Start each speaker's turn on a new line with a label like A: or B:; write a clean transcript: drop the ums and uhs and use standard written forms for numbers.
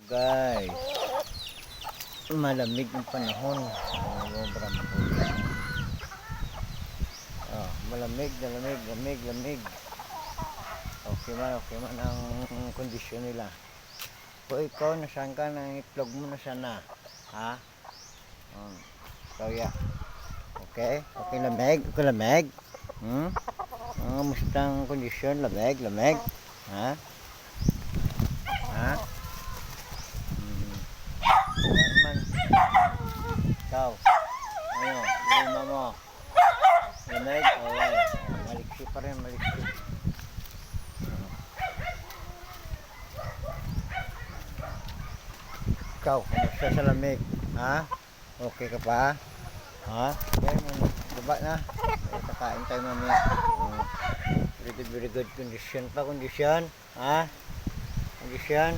A: Guys, malamig ng panahon. Sobrang malamig. Malamig, lamig. Okay man ang kondisyon nila. Kung ikaw, nasaan ka ng itlog mo na sana? Ha? So yeah. Okay? Okay lamig? Kamusta ang kondisyon? Lamig? Ha? Naman. Ikaw. Lima mo. Lamig? Okay. Maliksi pa rin. Ikaw, kamusta sa lamig? Ha? Okay ka pa? Ha? Okay, baba na. Kakain tayo mamaya. Very good condition pa. Ha? Condition?